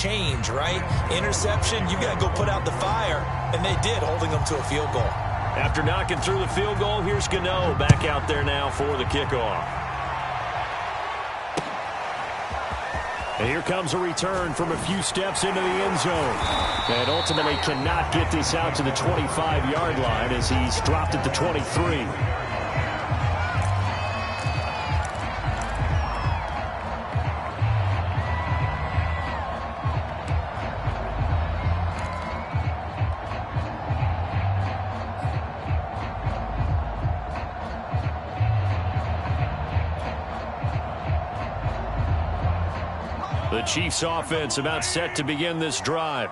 change, right? Interception, you got to go put out the fire, and they did, holding them to a field goal. After knocking through the field goal, here's Gano back out there now for the kickoff. And here comes a return from a few steps into the end zone. And ultimately cannot get this out to the 25-yard line as he's dropped at the 23. The Chiefs offense about set to begin this drive.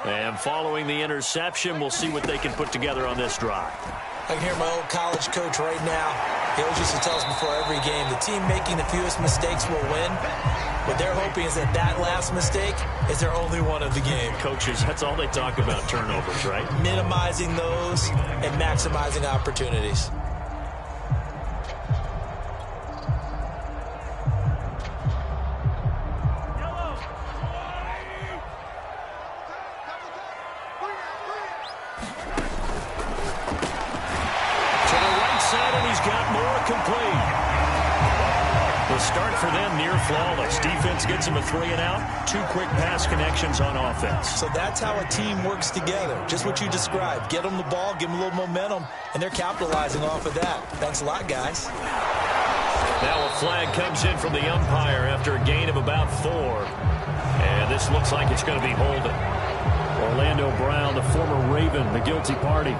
And following the interception, we'll see what they can put together on this drive. I can hear my old college coach right now. He always used to tell us before every game, the team making the fewest mistakes will win. What they're hoping is that that last mistake is their only one of the game. Coaches, that's all they talk about, turnovers, right? Minimizing those and maximizing opportunities. For them, near flawless. Defense gets them a 3-and-out. 2 quick pass connections on offense. So that's how a team works together. Just what you described. Get them the ball, give them a little momentum, and they're capitalizing off of that. Thanks a lot, guys. Now a flag comes in from the umpire after a gain of about 4. And this looks like it's going to be holding. Orlando Brown, the former Raven, the guilty party.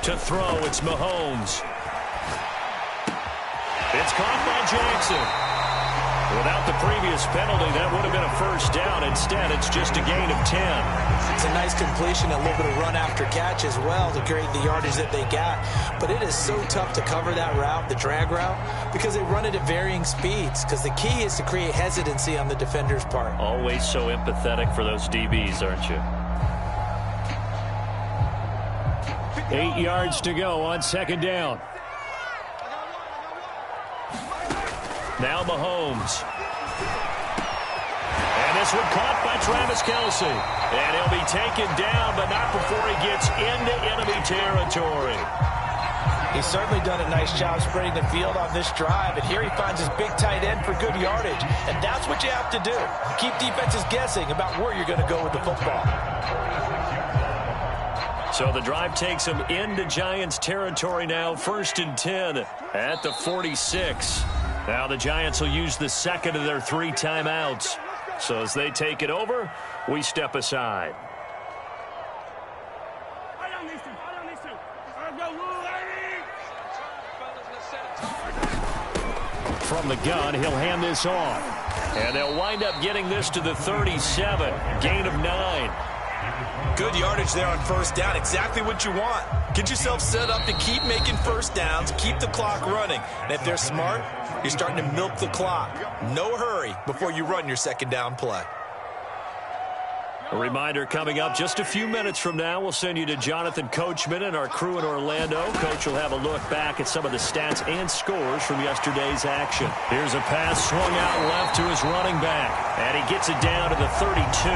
To throw, it's Mahomes. It's caught by Jackson. Without the previous penalty, that would have been a first down. Instead, it's just a gain of 10. It's a nice completion, a little bit of run after catch as well to create the yardage that they got. But it is so tough to cover that route, the drag route, because they run it at varying speeds. Because the key is to create hesitancy on the defender's part. Always so empathetic for those DBs, aren't you? 8 yards to go on second down. Now Mahomes. And this one caught by Travis Kelce. And he'll be taken down, but not before he gets into enemy territory. He's certainly done a nice job spreading the field on this drive. And here he finds his big tight end for good yardage. And that's what you have to do. Keep defenses guessing about where you're going to go with the football. So the drive takes him into Giants territory now. 1st and 10 at the 46. Now the Giants will use the second of their 3 timeouts. So as they take it over, we step aside. From the gun, he'll hand this off. And they'll wind up getting this to the 37. Gain of 9. Good yardage there on first down. Exactly what you want. Get yourself set up to keep making first downs, keep the clock running. And if they're smart, you're starting to milk the clock. No hurry before you run your second down play. A reminder coming up just a few minutes from now. We'll send you to Jonathan Coachman and our crew in Orlando. Coach will have a look back at some of the stats and scores from yesterday's action. Here's a pass swung out left to his running back. And he gets it down to the 32.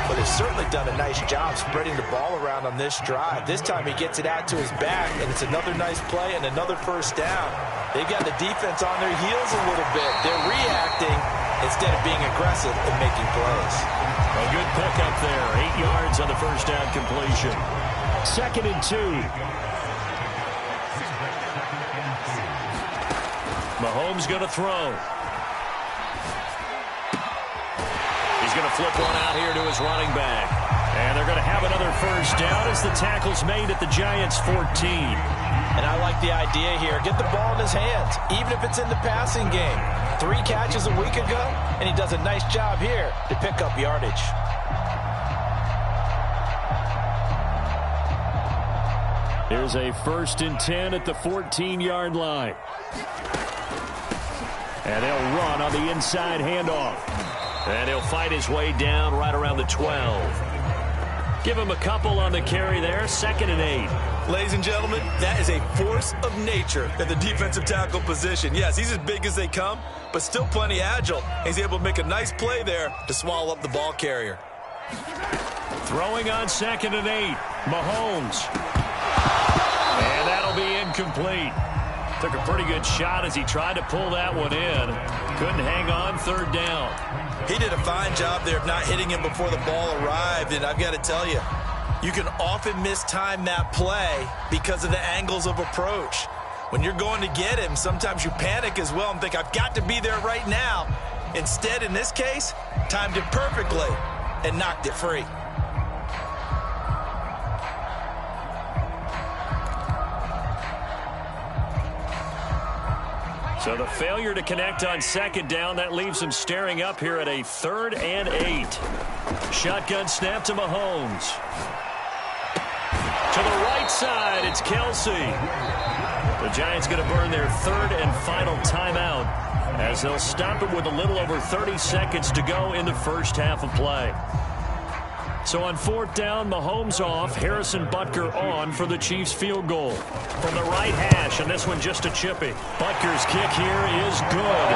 But he's certainly done a nice job spreading the ball around on this drive. This time he gets it out to his back, and it's another nice play and another first down. They've got the defense on their heels a little bit. They're reacting instead of being aggressive and making plays. A good pickup there. 8 yards on the first down completion. 2nd and 2. Mahomes going to throw. He's going to flip one out here to his running back. And they're going to have another first down as the tackle's made at the Giants' 14. And I like the idea here. Get the ball in his hands, even if it's in the passing game. 3 catches a week ago, and he does a nice job here to pick up yardage. Here's a 1st and 10 at the 14-yard line. And they'll run on the inside handoff. And he'll fight his way down right around the 12. Give him a couple on the carry there, 2nd and 8. Ladies and gentlemen, that is a force of nature at the defensive tackle position. Yes, he's as big as they come, but still plenty agile. He's able to make a nice play there to swallow up the ball carrier. Throwing on 2nd and 8. Mahomes. And that'll be incomplete. Took a pretty good shot as he tried to pull that one in. Couldn't hang on 3rd down. He did a fine job there of not hitting him before the ball arrived, and I've got to tell you, you can often mistime that play because of the angles of approach. When you're going to get him, sometimes you panic as well and think, I've got to be there right now. Instead, in this case, timed it perfectly and knocked it free. So the failure to connect on 2nd down, that leaves him staring up here at a 3rd and 8. Shotgun snap to Mahomes. To the right side, it's Kelsey. The Giants going to burn their 3rd and final timeout as they'll stop it with a little over 30 seconds to go in the first half of play. So on 4th down, Mahomes off, Harrison Butker on for the Chiefs field goal. From the right hash, and this one just a chippy. Butker's kick here is good.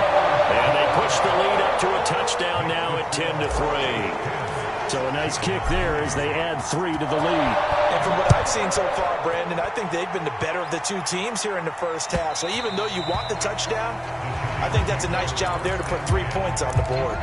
And they push the lead up to a touchdown now at 10-3. So a nice kick there as they add 3 to the lead. And from what I've seen so far, Brandon, I think they've been the better of the two teams here in the first half. So even though you want the touchdown, I think that's a nice job there to put 3 points on the board.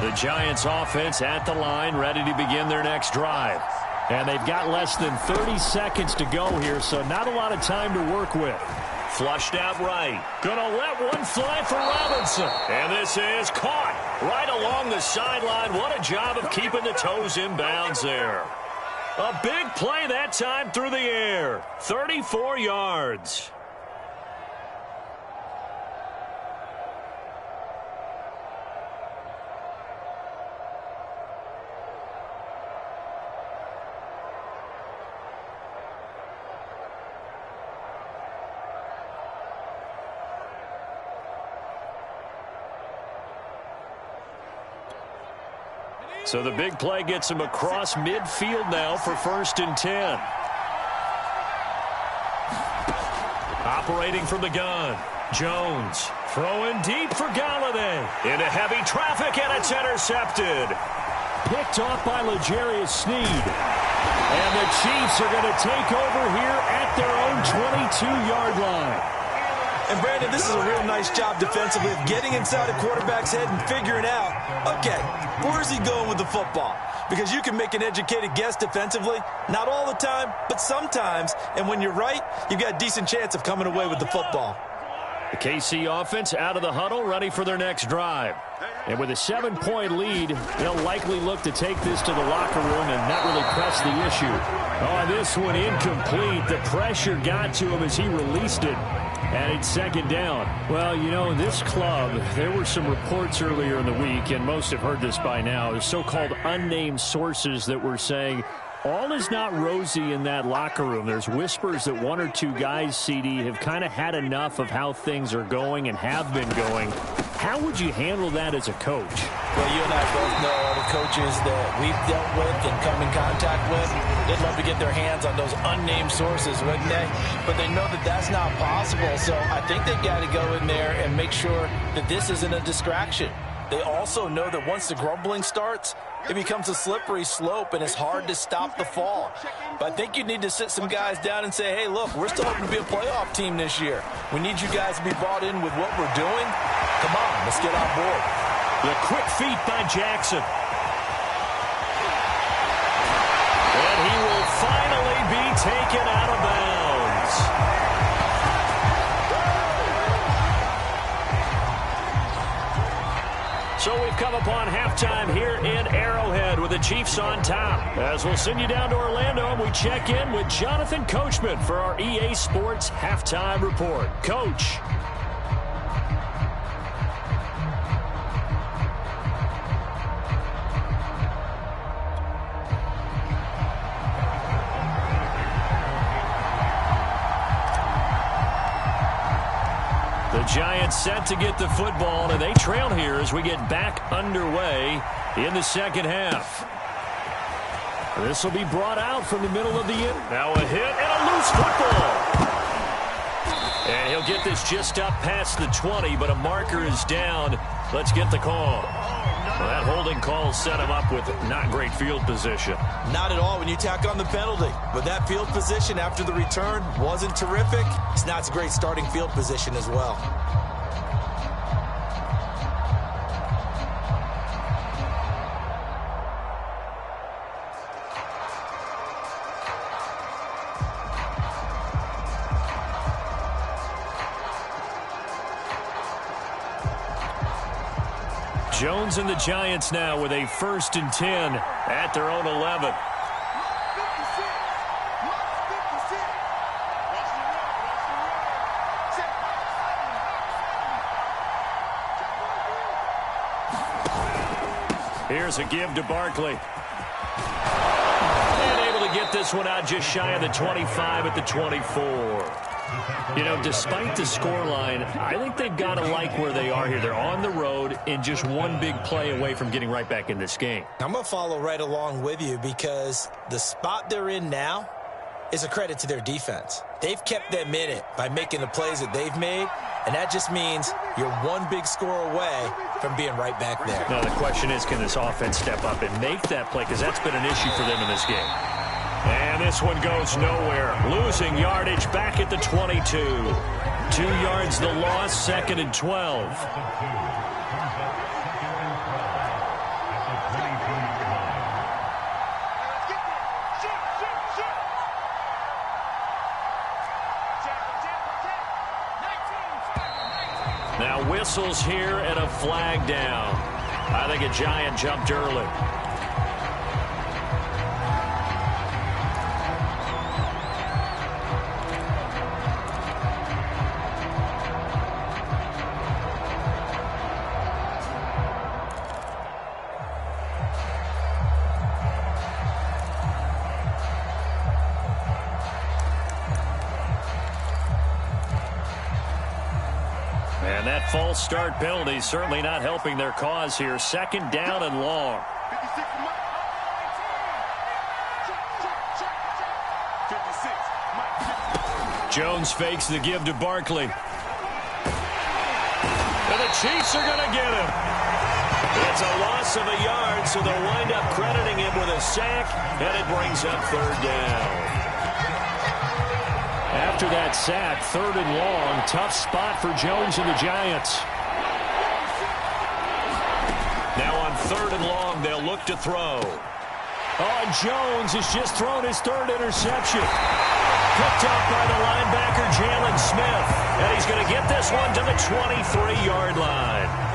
The Giants offense at the line, ready to begin their next drive. And they've got less than 30 seconds to go here, so not a lot of time to work with. Flushed out right. Gonna let one fly for Robinson. And this is caught right along the sideline. What a job of keeping the toes in bounds there. A big play that time through the air. 34 yards. So the big play gets him across midfield now for 1st and 10. Operating from the gun. Jones throwing deep for Galladay. Into heavy traffic, and it's intercepted. Picked off by L'Jarius Sneed. And the Chiefs are going to take over here at their own 22-yard line. And, Brandon, this is a real nice job defensively of getting inside a quarterback's head and figuring out, okay, where's he going with the football? Because you can make an educated guess defensively, not all the time, but sometimes. And when you're right, you've got a decent chance of coming away with the football. The KC offense out of the huddle, ready for their next drive. And with a 7-point lead, they'll likely look to take this to the locker room and not really press the issue. Oh, this one incomplete. The pressure got to him as he released it. And it's 2nd down. Well, you know, this club, there were some reports earlier in the week, and most have heard this by now, the so-called unnamed sources that were saying all is not rosy in that locker room. There's whispers that 1 or 2 guys, CD, have kind of had enough of how things are going and have been going. How would you handle that as a coach? Well, you and I both know all the coaches that we've dealt with and come in contact with. They'd love to get their hands on those unnamed sources, wouldn't they? But they know that that's not possible. So I think they've got to go in there and make sure that this isn't a distraction. They also know that once the grumbling starts, it becomes a slippery slope, and it's hard to stop the fall. But I think you need to sit some guys down and say, hey, look, we're still hoping to be a playoff team this year. We need you guys to be bought in with what we're doing. Come on, let's get on board. The quick feet by Jackson. And he will finally be taken out of bounds. So we've come upon halftime here in Arrowhead with the Chiefs on top. As we'll send you down to Orlando, and we check in with Jonathan Coachman for our EA Sports Halftime Report. Coach. The Giants set to get the football, and they trail here as we get back underway in the second half. This will be brought out from the middle of the end. Now a hit and a loose football. And he'll get this just up past the 20, but a marker is down. Let's get the call. Well, that holding call set him up with not great field position. Not at all when you tack on the penalty. But that field position after the return wasn't terrific. It's not a great starting field position as well. Jones and the Giants now with a 1st and 10 at their own 11. Here's a give to Barkley. And able to get this one out just shy of the 25 at the 24. You know, despite the scoreline, I think they've got to like where they are here. They're on the road and just one big play away from getting right back in this game. I'm going to follow right along with you because the spot they're in now is a credit to their defense. They've kept them in it by making the plays that they've made, and that just means you're one big score away from being right back there. Now, the question is, can this offense step up and make that play? Because that's been an issue for them in this game. And this one goes nowhere. Losing yardage back at the 22. 2 yards the loss, 2nd and 12. Now whistles here and a flag down. I think a Giant jumped early. And that false start penalty certainly not helping their cause here. 2nd down and long. Jones fakes the give to Barkley. And the Chiefs are going to get him. It's a loss of a yard, so they'll wind up crediting him with a sack, and it brings up 3rd down. After that sack, 3rd and long, tough spot for Jones and the Giants. Now on 3rd and long, they'll look to throw. Oh, and Jones has just thrown his 3rd interception. Picked up by the linebacker, Jalen Smith. And he's going to get this one to the 23-yard line.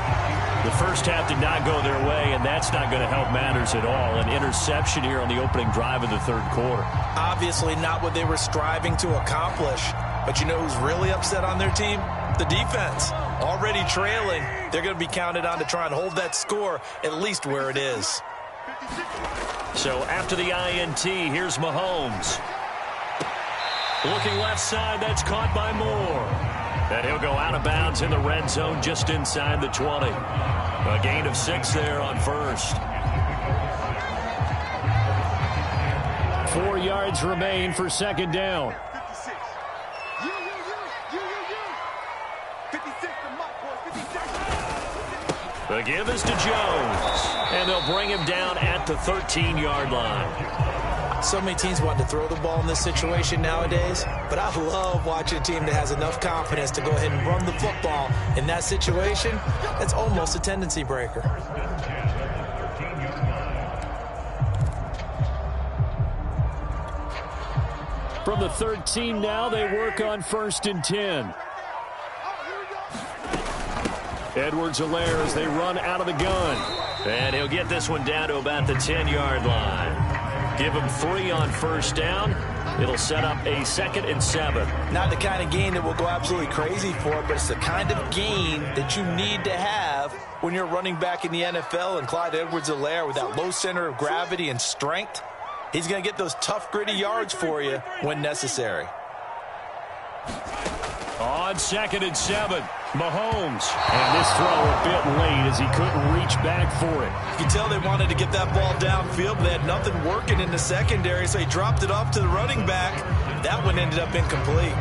The first half did not go their way, and that's not going to help matters at all. An interception here on the opening drive of the 3rd quarter. Obviously not what they were striving to accomplish. But you know who's really upset on their team? The defense. Already trailing. They're going to be counted on to try and hold that score at least where it is. So after the INT, here's Mahomes. Looking left side, that's caught by Moore. And he'll go out of bounds in the red zone just inside the 20. A gain of 6 there on 1st. 4 yards remain for 2nd down. The give is to Jones. And they'll bring him down at the 13-yard line. So many teams want to throw the ball in this situation nowadays, but I love watching a team that has enough confidence to go ahead and run the football in that situation. That's almost a tendency breaker. From the 13 now, they work on 1st and 10. Edwards-Helaire as they run out of the gun. And he'll get this one down to about the 10-yard line. Give him 3 on first down. It'll set up a 2nd and 7. Not the kind of gain that will go absolutely crazy for, but it's the kind of gain that you need to have when you're running back in the NFL. And Clyde Edwards-Helaire, with that low center of gravity and strength, he's going to get those tough, gritty yards for you when necessary. On 2nd and 7, Mahomes. And this throw a bit late as he couldn't reach back for it. You can tell they wanted to get that ball downfield, but they had nothing working in the secondary, so he dropped it off to the running back. That one ended up incomplete.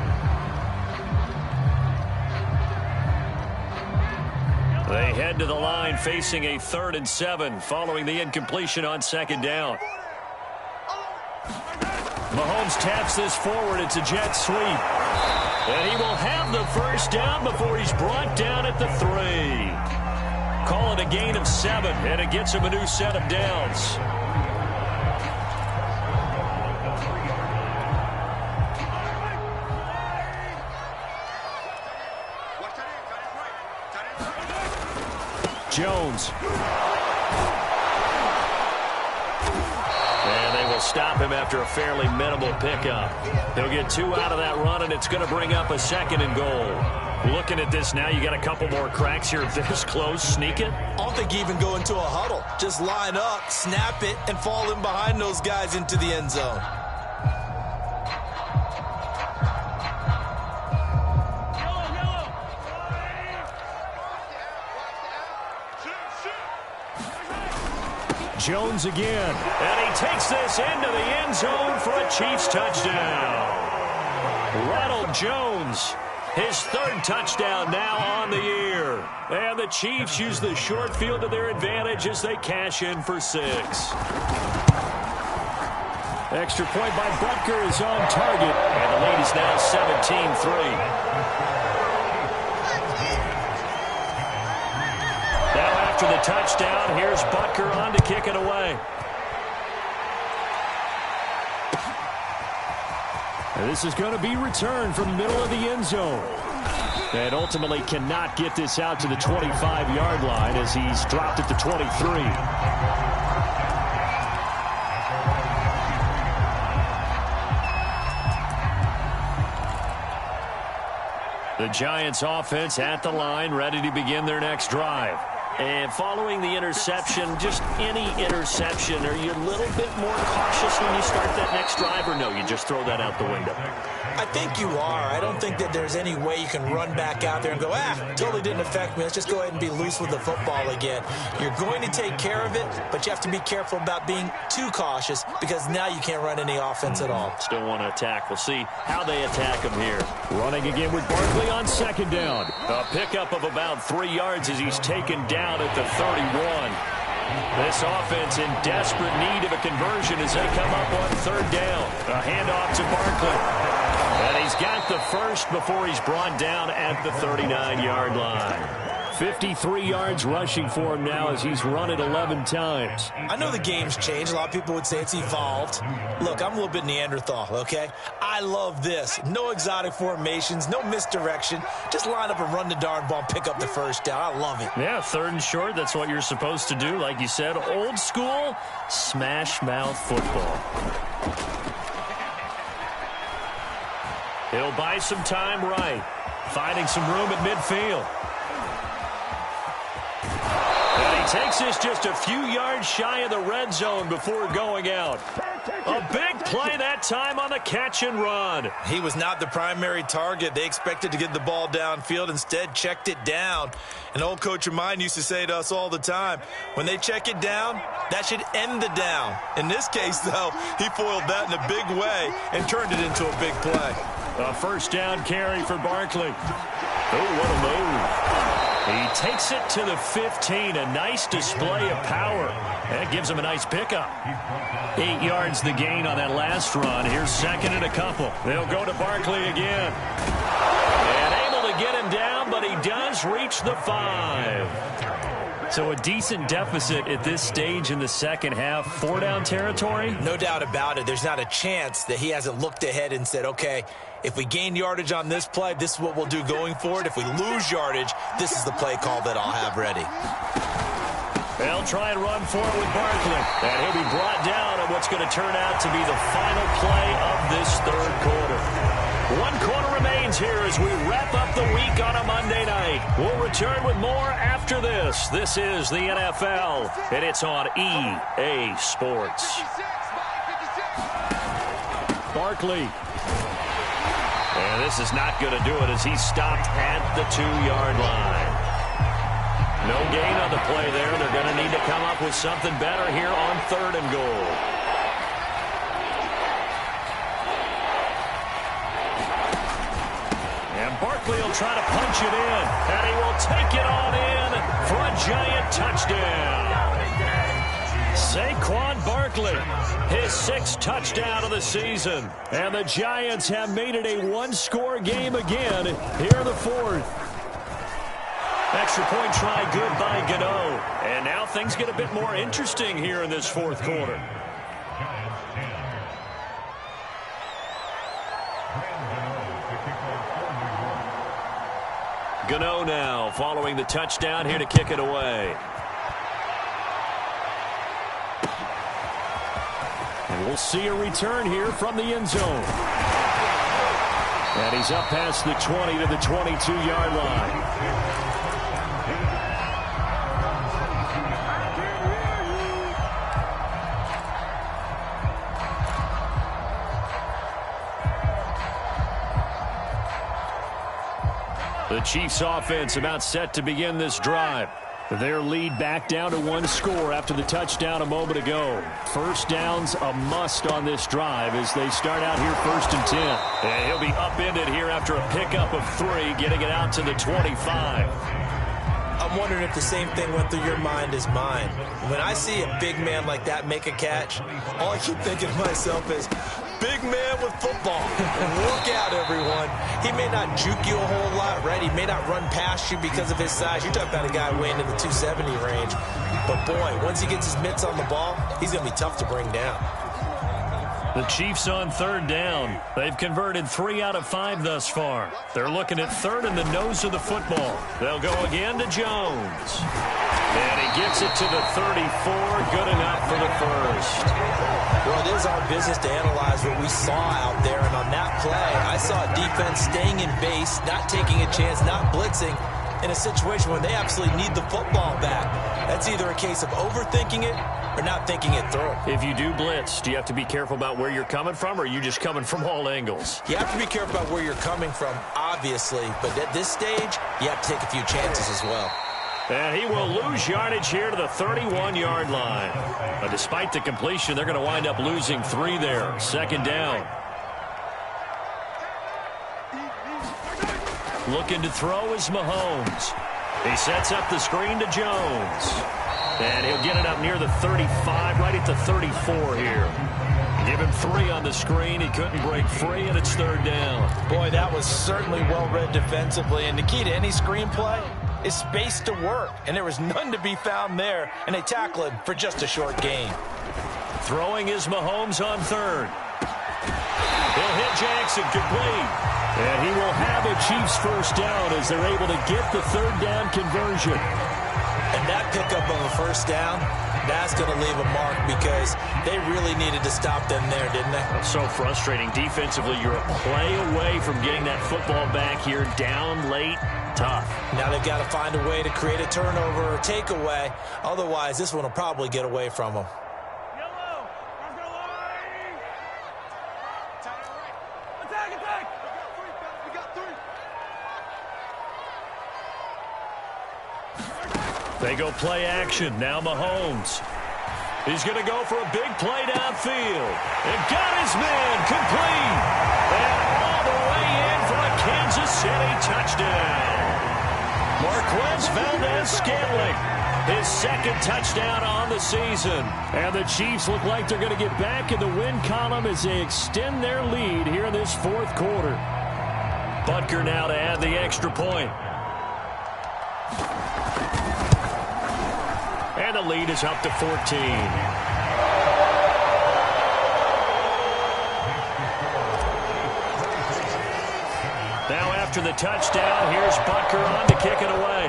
They head to the line facing a 3rd and 7 following the incompletion on 2nd down. Mahomes taps this forward. It's a jet sweep. And he will have the first down before he's brought down at the 3. Call it a gain of 7, and it gets him a new set of downs. Jones. And they will stop him after a fairly minimal pickup. He'll get 2 out of that run, and it's going to bring up a 2nd and goal. Looking at this now, you got a couple more cracks here. This close, sneak it. I don't think you even go into a huddle. Just line up, snap it, and fall in behind those guys into the end zone. Jones again, and he takes this into the end zone for a Chiefs touchdown. Ronald Jones, his 3rd touchdown now on the year. And the Chiefs use the short field to their advantage as they cash in for 6. Extra point by Butker is on target, and the lead is now 17-3. After the touchdown, here's Butker on to kick it away. And this is going to be returned from the middle of the end zone. And ultimately cannot get this out to the 25-yard line as he's dropped at the 23. The Giants offense at the line, ready to begin their next drive. And following the interception, just any interception, are you a little bit more cautious when you start that next drive, or no, you just throw that out the window? I think you are. I don't think that there's any way you can run back out there and go, totally didn't affect me. Let's just go ahead and be loose with the football again. You're going to take care of it, but you have to be careful about being too cautious because now you can't run any offense at all. Still want to attack. We'll see how they attack him here. Running again with Barkley on 2nd down. A pickup of about 3 yards as he's taken down at the 31. This offense in desperate need of a conversion as they come up on 3rd down. A handoff to Barkley. And he's got the first before he's brought down at the 39-yard line. 53 yards rushing for him now as he's run it 11 times. I know the game's changed. A lot of people would say it's evolved. Look, I'm a little bit Neanderthal, okay? I love this. No exotic formations, no misdirection. Just line up and run the darn ball, pick up the first down. I love it. Yeah, 3rd and short, that's what you're supposed to do. Like you said, old school, smash mouth football. He'll buy some time right, finding some room at midfield. And he takes this just a few yards shy of the red zone before going out. A big play that time on the catch and run. He was not the primary target. They expected to get the ball downfield, instead checked it down. An old coach of mine used to say to us all the time, when they check it down, that should end the down. In this case, though, he foiled that in a big way and turned it into a big play. A first down carry for Barkley. Oh, what a move. He takes it to the 15. A nice display of power. That gives him a nice pickup. 8 yards the gain on that last run. Here's 2nd and a couple. They'll go to Barkley again. And able to get him down, but he does reach the 5. So a decent deficit at this stage in the second half. 4 down territory? No doubt about it. There's not a chance that he hasn't looked ahead and said, okay, If we gain yardage on this play, this is what we'll do going forward. If we lose yardage, this is the play call that I'll have ready. They'll try and run for it with Barkley. And he'll be brought down on what's going to turn out to be the final play of this third quarter. 1 quarter remains here as we wrap up the week on a Monday night. We'll return with more after this. This is the NFL, and it's on EA Sports. Barkley. And this is not going to do it as he's stopped at the 2-yard line. No gain on the play there. They're going to need to come up with something better here on 3rd and goal. And Barkley will try to punch it in. And he will take it on in for a giant touchdown. Saquon Barkley, his 6th touchdown of the season. And the Giants have made it a 1-score game again here in the 4th. Extra point try good by Gano. And now things get a bit more interesting here in this 4th quarter. Gano now following the touchdown here to kick it away. And we'll see a return here from the end zone. And he's up past the 20 to the 22-yard line. The Chiefs offense about set to begin this drive. Their lead back down to 1 score after the touchdown a moment ago. First down's a must on this drive as they start out here 1st and 10. And he'll be upended here after a pickup of 3, getting it out to the 25. I'm wondering if the same thing went through your mind as mine. When I see a big man like that make a catch, all I keep thinking to myself is, big man with football. Look out, everyone. He may not juke you a whole lot, right? He may not run past you because of his size. You're talking about a guy weighing in the 270 range. But, boy, once he gets his mitts on the ball, he's going to be tough to bring down. The Chiefs on 3rd down. They've converted 3 out of 5 thus far. They're looking at 3rd and the nose of the football. They'll go again to Jones. And he gets it to the 34. Good enough for the 1st. Well, it is our business to analyze what we saw out there. And on that play, I saw a defense staying in base, not taking a chance, not blitzing, in a situation where they absolutely need the football back. That's either a case of overthinking it or not thinking it through. If you do blitz, do you have to be careful about where you're coming from, or are you just coming from all angles? You have to be careful about where you're coming from, obviously. But at this stage, you have to take a few chances as well. And he will lose yardage here to the 31-yard line. But despite the completion, they're going to wind up losing 3 there. 2nd down. Looking to throw is Mahomes. He sets up the screen to Jones. And he'll get it up near the 35, right at the 34 here. Give him 3 on the screen. He couldn't break free, and it's 3rd down. Boy, that was certainly well-read defensively. And the key to any screenplay is space to work. And there was none to be found there. And they tackle him for just a short gain. Throwing is Mahomes on 3rd. He'll hit Jackson, complete. And he will have a Chiefs 1st down as they're able to get the 3rd down conversion. And that pickup of a 1st down, that's going to leave a mark because they really needed to stop them there, didn't they? So frustrating. Defensively, you're a play away from getting that football back here down late. Tough. Now they've got to find a way to create a turnover or takeaway. Otherwise, this one will probably get away from them. They go play action. Now Mahomes. He's going to go for a big play downfield. And got his man complete. And all the way in for a Kansas City touchdown. Marquez Valdez-Scantling, his 2nd touchdown on the season. And the Chiefs look like they're going to get back in the win column as they extend their lead here in this 4th quarter. Butker now to add the extra point. And the lead is up to 14. after the touchdown. Here's Butker on to kick it away.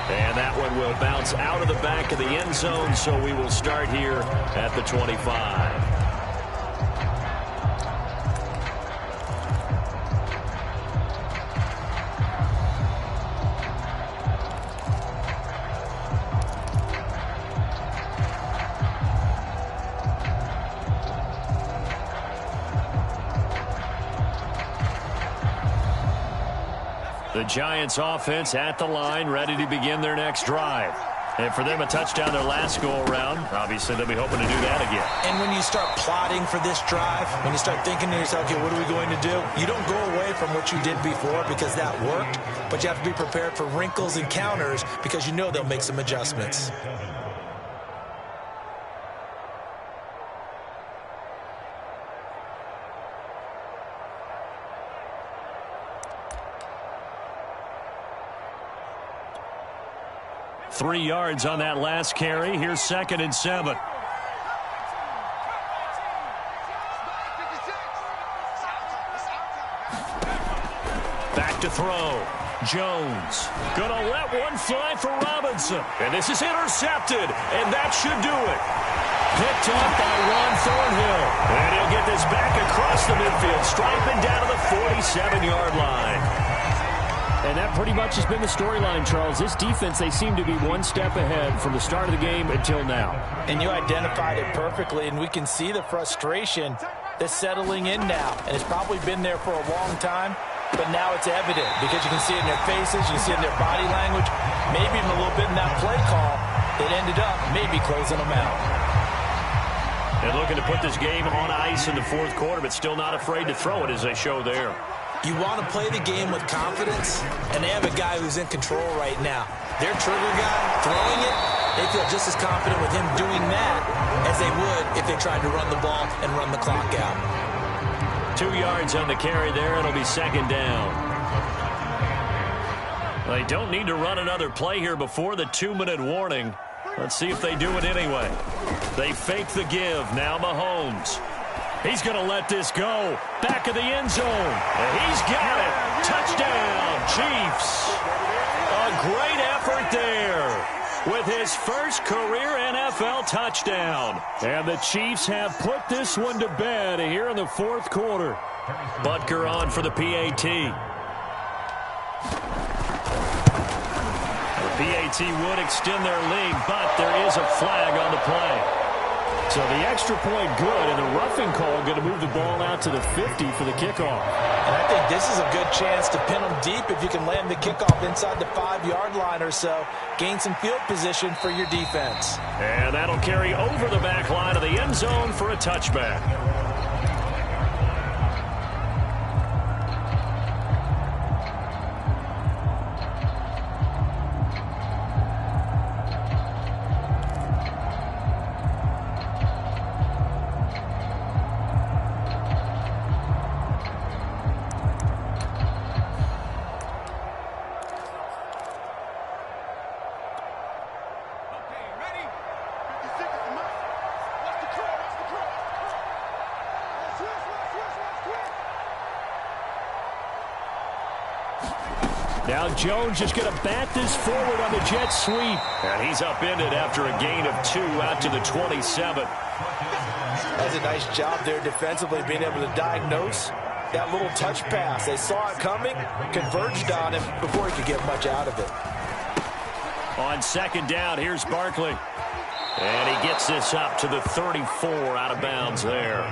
And that one will bounce out of the back of the end zone, so we will start here at the 25. The Giants offense at the line, ready to begin their next drive. And for them, a touchdown their last go-around. Obviously, they'll be hoping to do that again. And when you start plotting for this drive, when you start thinking to yourself, okay, what are we going to do? You don't go away from what you did before because that worked, but you have to be prepared for wrinkles and counters because you know they'll make some adjustments. Three yards on that last carry. Here's 2nd and 7. Back to throw. Jones gonna let one fly for Robinson. And this is intercepted. And that should do it. Picked up by Ron Thornhill. And he'll get this back across the midfield, striping down to the 47-yard line. And that pretty much has been the storyline, Charles. This defense, they seem to be one step ahead from the start of the game until now. And you identified it perfectly, and we can see the frustration that's settling in now. And it's probably been there for a long time, but now it's evident because you can see it in their faces, you can see it in their body language, maybe even a little bit in that play call that ended up maybe closing them out. And looking to put this game on ice in the fourth quarter, but still not afraid to throw it as they show there. You want to play the game with confidence, and they have a guy who's in control right now. Their trigger guy throwing it, they feel just as confident with him doing that as they would if they tried to run the ball and run the clock out. 2 yards on the carry there. It'll be 2nd down. They don't need to run another play here before the 2-minute warning. Let's see if they do it anyway. They fake the give. Now Mahomes. He's going to let this go. Back of the end zone. And he's got it. Touchdown, Chiefs. A great effort there with his first career NFL touchdown. And the Chiefs have put this one to bed here in the fourth quarter. Butker on for the PAT. The PAT would extend their lead, but there is a flag on the play. So the extra point good, and the roughing call going to move the ball out to the 50 for the kickoff. And I think this is a good chance to pin them deep if you can land the kickoff inside the 5-yard line or so. Gain some field position for your defense. And that'll carry over the back line of the end zone for a touchback. Now Jones just going to bat this forward on the jet sweep. And he's upended after a gain of 2 out to the 27. That's a nice job there defensively, being able to diagnose that little touch pass. They saw it coming, converged on him before he could get much out of it. On 2nd down, here's Barkley. And he gets this up to the 34 out of bounds there.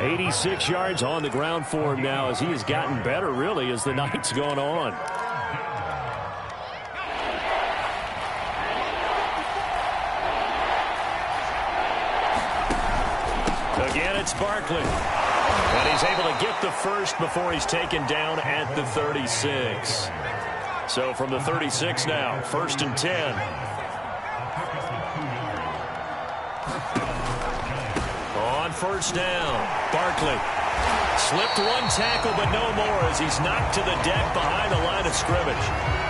86 yards on the ground for him now as he has gotten better, really, as the night's gone on. Again, it's Barkley. And he's able to get the first before he's taken down at the 36. So from the 36 now, 1st and 10. On 1st down, Barkley slipped one tackle, but no more as he's knocked to the deck behind the line of scrimmage.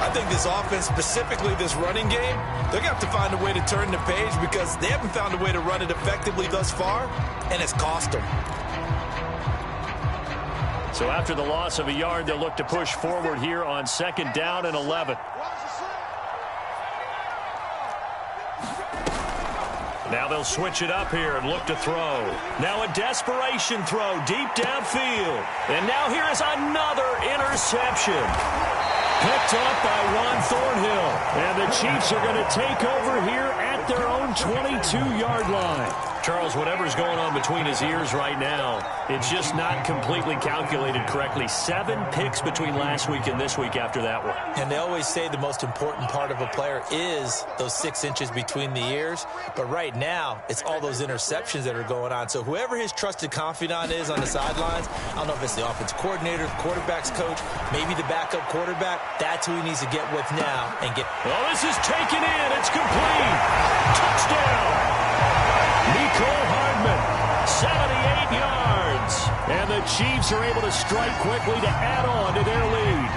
I think this offense, specifically this running game, they're going to have to find a way to turn the page because they haven't found a way to run it effectively thus far, and it's cost them. So after the loss of a yard, they'll look to push forward here on 2nd down and 11. Now they'll switch it up here and look to throw. Now a desperation throw deep downfield. And now here is another interception. Picked up by Ron Thornhill. And the Chiefs are going to take over here at their own 22-yard line. Charles, whatever's going on between his ears right now, it's just not completely calculated correctly. 7 picks between last week and this week after that one. And they always say the most important part of a player is those 6 inches between the ears. But right now, it's all those interceptions that are going on. So whoever his trusted confidant is on the sidelines, I don't know if it's the offensive coordinator, the quarterback's coach, maybe the backup quarterback, that's who he needs to get with now and get. Oh, this is taken in. It's complete. Touchdown. Nicole Hardman, 78 yards. And the Chiefs are able to strike quickly to add on to their lead.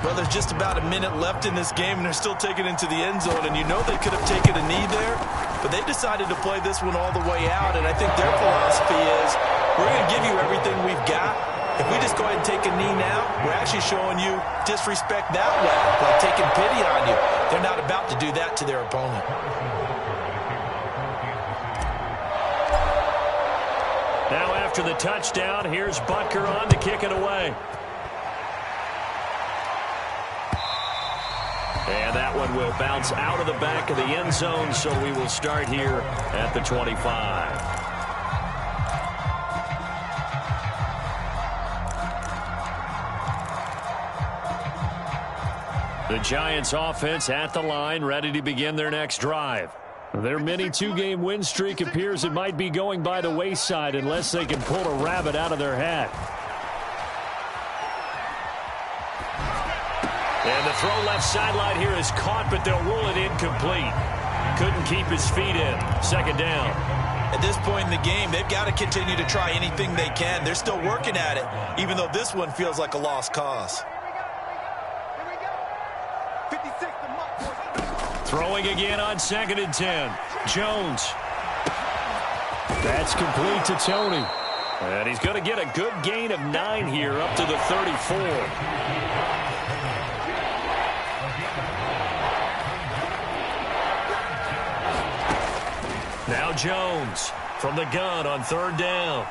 Well, there's just about a minute left in this game, and they're still taking it into the end zone. And you know they could have taken a knee there, but they decided to play this one all the way out. And I think their philosophy is, we're going to give you everything we've got. If we just go ahead and take a knee now, we're actually showing you disrespect that way, like taking pity on you. They're not about to do that to their opponent. Now after the touchdown, here's Butker on to kick it away. And that one will bounce out of the back of the end zone, so we will start here at the 25. The Giants offense at the line, ready to begin their next drive. Their mini 2-game win streak appears it might be going by the wayside unless they can pull a rabbit out of their hat. And the throw left sideline here is caught, but they'll rule it incomplete. Couldn't keep his feet in. 2nd down. At this point in the game, they've got to continue to try anything they can. They're still working at it, even though this one feels like a lost cause. Throwing again on 2nd and 10. Jones. That's complete to Tony. And he's going to get a good gain of 9 here up to the 34. Now Jones from the gun on 3rd down.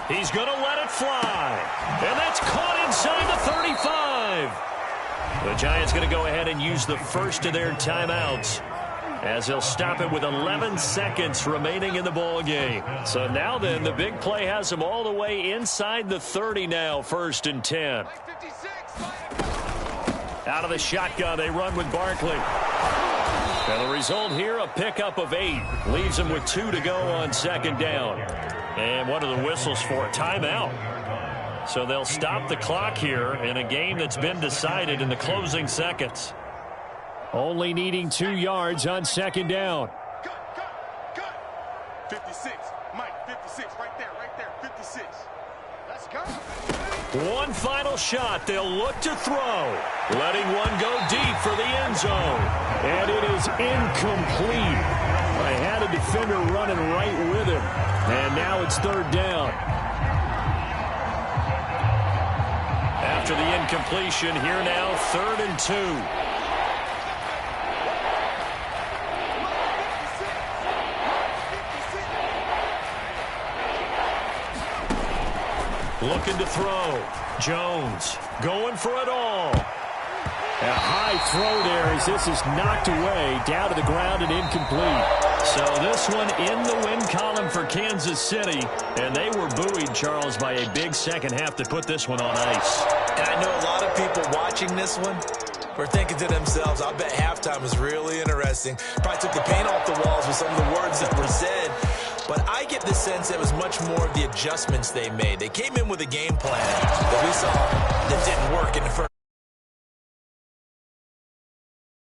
He's going to let it fly. And that's caught inside the 35. The Giants going to go ahead and use the first of their timeouts as they'll stop it with 11 seconds remaining in the ball game. So now then, the big play has them all the way inside the 30 now, 1st and 10. Out of the shotgun, they run with Barkley. And the result here, a pickup of 8. Leaves them with 2 to go on 2nd down. And what are the whistles for? A timeout. So they'll stop the clock here in a game that's been decided in the closing seconds. Only needing 2 yards on 2nd down. 56. Mike, 56. Right there. 56. Let's go. One final shot. They'll look to throw. Letting one go deep for the end zone. And it is incomplete. I had a defender running right with him. And now it's 3rd down. After the incompletion, here now, 3rd and 2. Looking to throw. Jones going for it all. A high throw there as this is knocked away, down to the ground and incomplete. So this one in the win column for Kansas City, and they were buoyed, Charles, by a big second half to put this one on ice. And I know a lot of people watching this one were thinking to themselves, I bet halftime was really interesting. Probably took the paint off the walls with some of the words that were said. But I get the sense it was much more of the adjustments they made. They came in with a game plan that we saw that didn't work in the first.